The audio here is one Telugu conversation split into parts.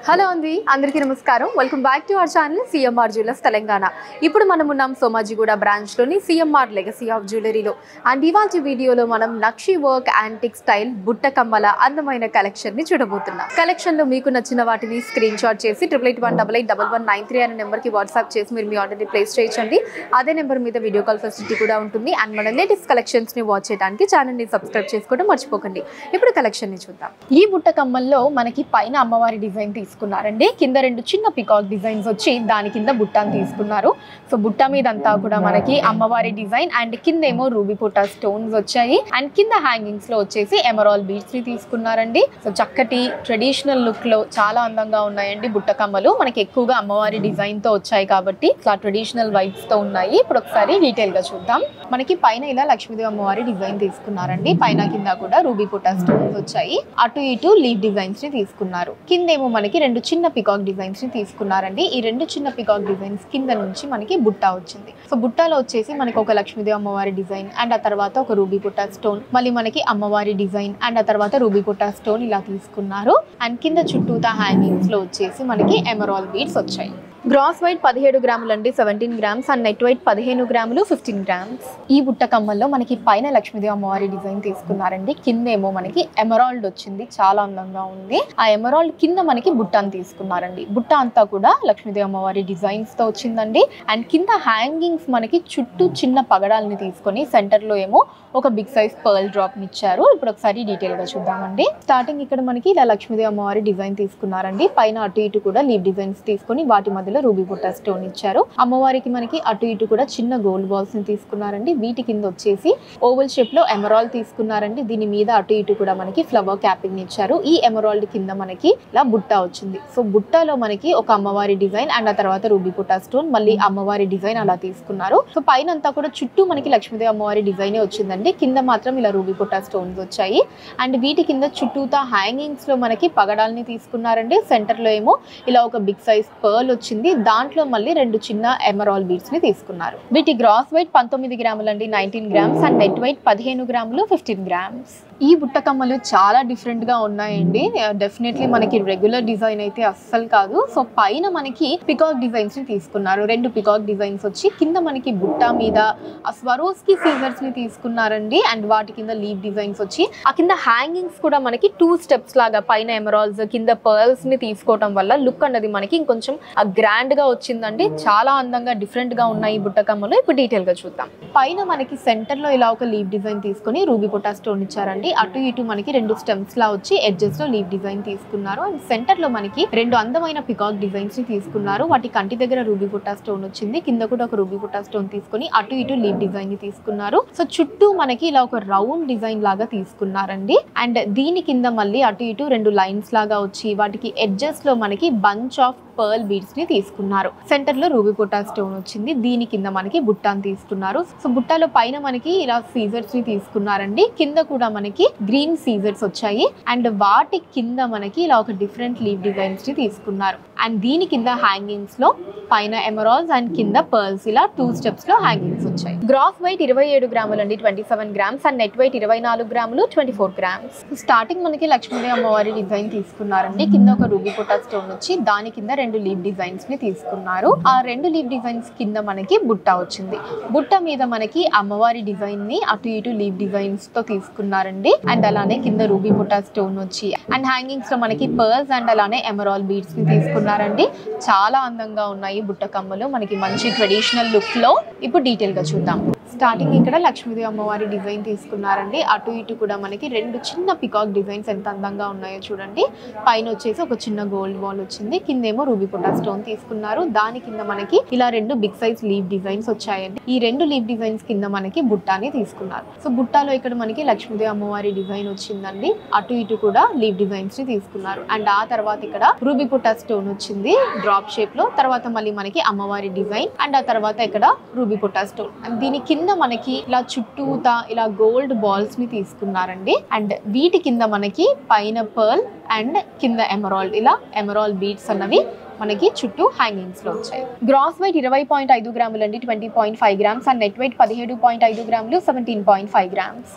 హలో అండి అందరికీ నమస్కారం welcome back to our channel CMR jewellers Telangana. ఇప్పుడు మనం ఉన్నాం సోమాజిగూడ బ్రాంచ్లోని సిఎంఆర్ లెగసీ ఆఫ్ జ్యువెలరీలో. అండ్ ఇవాళ వీడియోలో మనం నక్షి వర్క్ యాంటిక్ స్టైల్ బుట్ట కమ్మల అందమైన కలెక్షన్ని చూడబోతున్నాం. కలెక్షన్లో మీకు నచ్చిన వాటిని స్క్రీన్ షాట్ చేసి 8818881193 అనే నెంబర్కి వాట్సాప్ చేసి మీరు మీ ఆర్డర్ని ప్లేస్ చేయించండి. అదే నెంబర్ మీద వీడియో కాల్ ఫెసిలిటీ కూడా ఉంటుంది. అండ్ మన లేటెస్ట్ కలెక్షన్స్ని వాచ్ చేయడానికి ఛానల్ని సబ్స్క్రైబ్ చేసుకోవడం మర్చిపోకండి. ఇప్పుడు కలెక్షన్ని చూద్దాం. ఈ బుట్ట కమ్మల్లో మనకి పైన అమ్మవారి డిజైన్ తీసుకున్నారండి. కింద రెండు చిన్న పికాక్ డిజైన్స్ వచ్చి దాని కింద బుట్టాని తీసుకున్నారు. సో బుట్ట మీద అంతా కూడా మనకి అమ్మవారి డిజైన్ అండ్ కింద ఏమో రూబీ పుట్టా స్టోన్స్ వచ్చాయి. అండ్ కింద హ్యాంగింగ్స్ లో వచ్చేసి ఎమరాల్డ్ బీడ్స్ ని తీసుకున్నారండి. సో చక్కటి ట్రెడిషనల్ లుక్ లో చాలా అందంగా ఉన్నాయండి బుట్ట కమ్మలు. మనకి ఎక్కువగా అమ్మవారి డిజైన్ తో వచ్చాయి కాబట్టి ఇట్లా ట్రెడిషనల్ వైబ్స్ తో ఉన్నాయి. ఇప్పుడు ఒకసారి డీటెయిల్ గా చూద్దాం. మనకి పైన ఇలా లక్ష్మీదేవి అమ్మవారి డిజైన్ తీసుకున్నారండి. పైన కింద కూడా రూబీ పుట్టా స్టోన్స్ వచ్చాయి. అటు ఇటు లీవ్ డిజైన్స్ ని తీసుకున్నారు. కిందేమో మనకి రెండు చిన్న పికాక్ డిజైన్స్ ని తీసుకున్నారండి. ఈ రెండు చిన్న పికాక్ డిజైన్స్ కింద నుంచి మనకి బుట్టా వచ్చింది. సో బుట్టాలో వచ్చేసి మనకి ఒక లక్ష్మీదేవి అమ్మవారి డిజైన్ అండ్ ఆ తర్వాత ఒక రూబీ పుట్టా స్టోన్, మళ్ళీ మనకి అమ్మవారి డిజైన్ అండ్ ఆ తర్వాత రూబీ పుట్టా స్టోన్ ఇలా తీసుకున్నారు. అండ్ కింద చుట్టూతా హ్యాంగింగ్స్ లో వచ్చేసి మనకి ఎమరాల్డ్ బీడ్స్ వచ్చాయి. గ్రాస్ వెయిట్ 17 గ్రాములు అండి, 17 గ్రామ్స్. అండ్ నెట్ వెయిట్ 15 గ్రాములు, 15 గ్రామ్స్. ఈ బుట్ట కమ్మల్లో మనకి పైన లక్ష్మీదేవి అమ్మవారి డిజైన్ తీసుకున్నారండి. కింద ఏమో మనకి ఎమరాల్డ్ వచ్చింది, చాలా అందంగా ఉంది. ఆ ఎమరాల్డ్ కింద మనకి బుట్టాని తీసుకున్నారండి. బుట్ట అంతా కూడా లక్ష్మీదేవి అమ్మవారి డిజైన్స్ తో వచ్చిందండి. అండ్ కింద హ్యాంగింగ్స్ మనకి చుట్టూ చిన్న పగడాలని తీసుకొని సెంటర్ లో ఏమో ఒక బిగ్ సైజ్ పర్ల్ డ్రాప్ ని ఇచ్చారు. ఇప్పుడు ఒకసారి డీటెయిల్ గా చూద్దామండి. స్టార్టింగ్ ఇక్కడ మనకి ఇలా లక్ష్మీదేవి అమ్మవారి డిజైన్ తీసుకున్నారండి. పైన అటు ఇటు కూడా లీవ్ డిజైన్స్ తీసుకొని వాటి మధ్యలో రూబీ పుట్టా స్టోన్ ఇచ్చారు. అమ్మవారికి మనకి అటు ఇటు కూడా చిన్న గోల్డ్ బాల్స్ ని తీసుకున్నారండి. వీటి కింద వచ్చేసి ఓవల్ షేప్ లో ఎమరాల్డ్ తీసుకున్నారండి. దీని మీద అటు ఇటు కూడా మనకి ఫ్లవర్ క్యాపింగ్ ఇచ్చారు. ఈ ఎమరాల్డ్ కింద మనకి ఇలా బుట్టా వచ్చింది. సో బుట్టాలో మనకి ఒక అమ్మవారి డిజైన్ అండ్ ఆ తర్వాత రూబీ పుట్టా స్టోన్, మళ్ళీ అమ్మవారి డిజైన్ అలా తీసుకున్నారు. సో పైన అంతా కూడా చుట్టూ మనకి లక్ష్మీదేవి అమ్మవారి డిజైన్ వచ్చిందండి. కింద మాత్రం ఇలా రూబీ పుట్టా స్టోన్స్ వచ్చాయి. అండ్ వీటి కింద చుట్టూతా హ్యాంగింగ్స్ లో మనకి పగడాల్ని తీసుకున్నారండి. సెంటర్ లో ఏమో ఇలా ఒక బిగ్ సైజ్ పర్ల్ వచ్చింది. దాంట్లో మళ్ళీ రెండు చిన్న ఎమరాల్డ్ బీడ్స్ ని తీసుకున్నారు. వీటి గ్రాస్ వెయిట్ 19 గ్రాములు అండి, 19 గ్రామ్స్. అండ్ నెట్ వెయిట్ 15 గ్రాములు, 15 గ్రామ్స్. ఈ బుట్ట కమ్మలు చాలా డిఫరెంట్ గా ఉన్నాయండి. డెఫినెట్లీ మనకి రెగ్యులర్ డిజైన్ అయితే అస్సలు కాదు. సో పైన మనకి పికాక్ డిజైన్స్ ని తీసుకున్నారు. రెండు పికాక్ డిజైన్స్ వచ్చి కింద మనకి బుట్ట మీద ఆ స్వరోస్కి సీజర్స్ ని తీసుకున్నారండి. అండ్ వాటి కింద లీవ్ డిజైన్స్ వచ్చి ఆ కింద హ్యాంగింగ్స్ కూడా మనకి 2 స్టెప్స్ లాగా పైన ఎమరాల్డ్స్ కింద పర్ల్స్ ని తీసుకోవడం వల్ల లుక్ అన్నది మనకి ఇంకొంచెం గ్రాండ్ గా వచ్చిందండి. చాలా అందంగా డిఫరెంట్ గా ఉన్నాయి ఈ బుట్ట కమ్మలు. ఇప్పుడు డీటెయిల్ గా చూద్దాం. పైన మనకి సెంటర్ లో ఇలా ఒక లీవ్ డిజైన్ తీసుకొని రూబీ పుట్టా స్టోన్ ఇచ్చారండి. అటు ఇటు మనకి రెండు స్టెమ్స్ లా వచ్చి ఎడ్జెస్ లో లీవ్ డిజైన్ తీసుకున్నారు. అండ్ సెంటర్ లో మనకి రెండు అందమైన పికాక్ డిజైన్స్ ని తీసుకున్నారు. వాటి కంటి దగ్గర రూబీ పుట్టా స్టోన్ వచ్చింది. కింద కూడా ఒక రూబీ పుట్టా స్టోన్ తీసుకొని అటు ఇటు లీవ్ డిజైన్ ని తీసుకున్నారు. సో చుట్టూ మనకి ఇలా ఒక రౌండ్ డిజైన్ లాగా తీసుకున్నారండి. అండ్ దీని కింద మళ్ళీ అటు ఇటు రెండు లైన్స్ లాగా వచ్చి వాటికి ఎడ్జెస్ లో మనకి బంచ్ ఆఫ్ పర్ల్ బీడ్స్ ని తీసుకున్నారు. సెంటర్ లో రూబీ పుట్టా స్టోన్ వచ్చింది. దీని కింద మనకి బుట్టాని తీసుకున్నారు. సో బుట్టాలో పైన మనకి ఇలా సీజర్స్ ని తీసుకున్నారండి. కింద కూడా మనకి గ్రీన్ సీజర్స్ వచ్చాయి. అండ్ వాటి కింద మనకి ఇలా ఒక డిఫరెంట్ లీవ్ డిజైన్స్ ని తీసుకున్నారు. అండ్ దీని కింద హ్యాంగింగ్స్ లో పైన ఎమరాల్డ్స్ అండ్ కింద పర్ల్స్ ఇలా 2 స్టెప్స్ లో హ్యాంగింగ్స్ వచ్చాయి. గ్రాస్ వెయిట్ 27 గ్రాములు అండి, 27 గ్రామ్స్. అండ్ నెట్ వెయిట్ 24 గ్రాములు, 24 గ్రామ్స్. స్టార్టింగ్ మనకి లక్ష్మీదేవి అమ్మవారి డిజైన్ తీసుకున్నారండి. కింద ఒక రూబీ పుట్టా స్టోన్ వచ్చి దాని కింద రెండు లీవ్ డిజైన్స్ ని తీసుకున్నారు. ఆ రెండు లీవ్ డిజైన్స్ కింద మనకి బుట్ట వచ్చింది. బుట్ట మీద మనకి అమ్మవారి డిజైన్ ని అటు ఇటు లీవ్ డిజైన్స్ తో తీసుకున్నారండి. అండ్ అలానే కింద రూబీ పుట్టా స్టోన్ వచ్చి అండ్ హ్యాంగింగ్స్ లో మనకి పర్ల్స్ అండ్ అలానే ఎమరాల్డ్ బీడ్స్ ని తీసుకున్నారండి. చాలా అందంగా ఉన్నాయి బుట్ట కమ్మలు, మనకి మంచి ట్రెడిషనల్ లుక్ లో. ఇప్పుడు డీటెయిల్ గా చూద్దాం. స్టార్టింగ్ ఇక్కడ లక్ష్మీదేవి అమ్మవారి డిజైన్ తీసుకున్నారండి. అటు ఇటు కూడా మనకి రెండు చిన్న పికాక్ డిజైన్స్ ఎంత అందంగా ఉన్నాయో చూడండి. పైన వచ్చేసి ఒక చిన్న గోల్డ్ బాల్ వచ్చింది. కిందేమో రూబీ పుట్టా స్టోన్ తీసుకున్నారు. దాని కింద మనకి ఇలా రెండు బిగ్ సైజ్ లీవ్ డిజైన్స్ వచ్చాయండి. ఈ రెండు లీవ్ డిజైన్స్ కింద మనకి బుట్టాని తీసుకున్నారు. సో బుట్టాలో ఇక్కడ మనకి లక్ష్మీదేవి అమ్మవారి డిజైన్ వచ్చిందండి. అటు ఇటు కూడా లీవ్ డిజైన్స్ ని తీసుకున్నారు. అండ్ ఆ తర్వాత ఇక్కడ రూబీ పుట్టా స్టోన్ వచ్చింది డ్రాప్ షేప్ లో. తర్వాత మళ్ళీ మనకి అమ్మవారి డిజైన్ అండ్ ఆ తర్వాత ఇక్కడ రూబీ పుట్టా స్టోన్. అండ్ దీని కింద మనకి ఇలా చుట్టూతా ఇలా గోల్డ్ బాల్స్ ని తీసుకున్నారండి. అండ్ వీటి కింద మనకి పైన పర్ల్ అండ్ కింద ఎమరాల్డ్ ఇలా ఎమరాల్డ్ బీడ్స్ అన్నవి మనకి చుట్టూ హ్యాంగింగ్స్ లో వచ్చాయి. గ్రాస్ వెయిట్ 20.5 గ్రాములు అండి, 20.5 గ్రామ్స్. అండ్ నెట్ వెయిట్ 17.5 గ్రాములు, 17.5 గ్రామ్స్.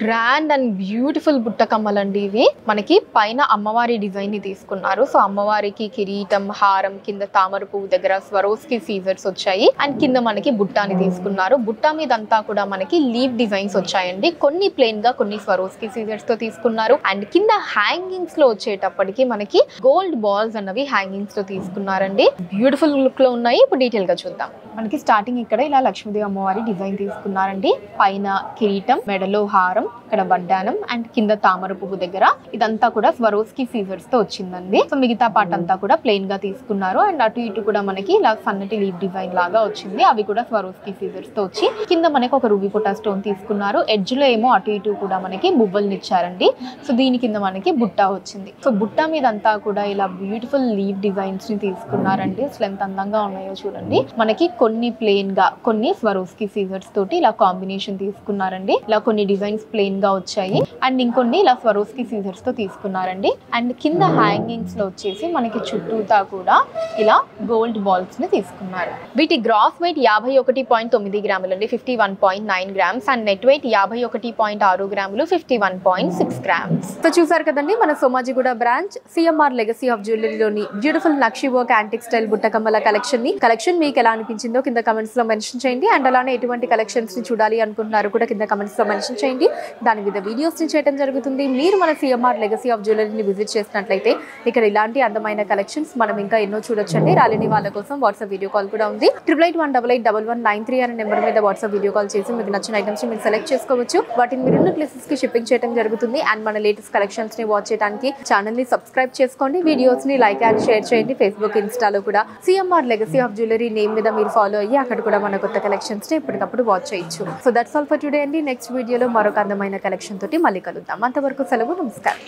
గ్రాండ్ అండ్ బ్యూటిఫుల్ బుట్ట కమ్మలండి ఇవి. మనకి పైన అమ్మవారి డిజైన్ ని తీసుకున్నారు. సో అమ్మవారికి కిరీటం, హారం, కింద తామర పువ్వు దగ్గర స్వరోస్కి సీజర్స్ వచ్చాయి. అండ్ కింద మనకి బుట్టాని తీసుకున్నారు. బుట్ట మీద అంతా కూడా మనకి లీవ్ డిజైన్స్ వచ్చాయండి. కొన్ని ప్లెయిన్ గా, కొన్ని స్వరోస్కి సీజర్స్ తో తీసుకున్నారు. అండ్ కింద హ్యాంగింగ్స్ లో వచ్చేటప్పటికి మనకి గోల్డ్ బాల్స్ అన్నవి హ్యాంగింగ్స్ లో తీసుకున్నారండి. బ్యూటిఫుల్ లుక్ లో ఉన్నాయి. ఇప్పుడు డీటెయిల్ గా చూద్దాం. మనకి స్టార్టింగ్ ఇక్కడ ఇలా లక్ష్మీదేవి అమ్మవారి డిజైన్ తీసుకున్నారండి. పైన కిరీటం, మెడలో హారం, ఇక్కడ వడ్డానం అండ్ కింద తామర పువ్వు దగ్గర ఇదంతా కూడా స్వరోస్కి సీజర్స్ తో వచ్చిందండి. సో మిగతా పార్ట్ అంతా కూడా ప్లెయిన్ గా తీసుకున్నారు. అండ్ అటు ఇటు కూడా మనకి ఇలా సన్నటి లీవ్ డిజైన్ లాగా వచ్చింది. అవి కూడా స్వరోస్కి సీజర్స్ తో వచ్చి కింద మనకి ఒక రూబీ పొటా స్టోన్ తీసుకున్నారు. ఎడ్జ్ లో ఏమో అటు ఇటు కూడా మనకి బువ్వల్ని ఇచ్చారండి. సో దీని కింద మనకి బుట్ట వచ్చింది. సో బుట్ట మీద అంతా కూడా ఇలా బ్యూటిఫుల్ లీవ్ డిజైన్స్ ని తీసుకున్నారండి. అసలు ఎంత అందంగా ఉన్నాయో చూడండి. మనకి కొన్ని ప్లెయిన్ గా, కొన్ని స్వరోస్కి సీజర్స్ తోటి ఇలా కాంబినేషన్ తీసుకున్నారండి. ఇలా కొన్ని డిజైన్స్ ప్లెయిన్ గా వచ్చాయి అండ్ ఇంకొన్ని ఇలా స్వరోస్కి సీజర్స్ తో తీసుకున్నారండి. అండ్ కింద హ్యాంగింగ్స్ లో వచ్చేసి మనకి చుట్టూతా కూడా ఇలా గోల్డ్ బాల్స్ ని తీసుకున్నారు. వీటి గ్రాస్ వెయిట్ 51.9 గ్రాములు అండి, 51.9 గ్రామ్స్. అండ్ నెట్ వెయిట్ 51.6 గ్రాములు, 51.6 గ్రామ్స్. సో చూసారు కదండి, మన Somajiguda branch CMR legacy of జ్యువెలరీలోని బ్యూటిఫుల్ నక్షి వర్క్ యాంటిక్ స్టైల్ బుట్టకమ్మల కలెక్షన్ మీకు ఎలా అనిపించిందో కింద కమెంట్స్ లో మెన్షన్ చేయండి. అండ్ అలానే ఎటువంటి కలెక్షన్స్ ని చూడాలి అనుకుంటున్నారు కూడా కింద కమెంట్స్ లో మెన్షన్ చేయండి. దాని మీద వీడియోస్ ని చేయడం జరుగుతుంది. మీరు మన సిఎంఆర్ లెగసీ ఆఫ్ జ్యువెలరీని విజిట్ చేసినట్లయితే ఇక్కడ ఇలాంటి అందమైన కలెక్షన్స్ మనం ఇంకా ఎన్నో చూడొచ్చండి. రాలేని వాళ్ళ కోసం వాట్సాప్ వీడియో కాల్ కూడా ఉంది. 8881881193 అనే నెంబర్ మీద వాట్సాప్ వీడియో కాల్ చేసి మీకు నచ్చిన ఐటమ్స్ ని మీరు సెలెక్ట్ చేసుకోవచ్చు. వాటిని మీరున్న ప్లేసెస్ కి షిప్పింగ్ చేయడం జరుగుతుంది. అండ్ మన లేటెస్ట్ కలెక్షన్స్ ని వాచ్ చేయడానికి ఛానల్ ని సబ్స్క్రైబ్ చేసుకోండి. వీడియోస్ ని లైక్ అండ్ షేర్ చేయండి. ఫేస్బుక్, ఇన్స్టాలో కూడా CMR legacy of jewellery name మీద మీరు ఫాలో అయ్యి అక్కడ కూడా మన కొత్త కలెక్షన్స్ ని ఎప్పటికప్పుడు వాచ్ చేయొచ్చు. So that's all for today అండి. నెక్స్ట్ వీడియోలో మరొక అందమైన కలెక్షన్ తోటి మళ్ళీ కలుద్దాం. అంతవరకు సెలవు, నమస్కారం.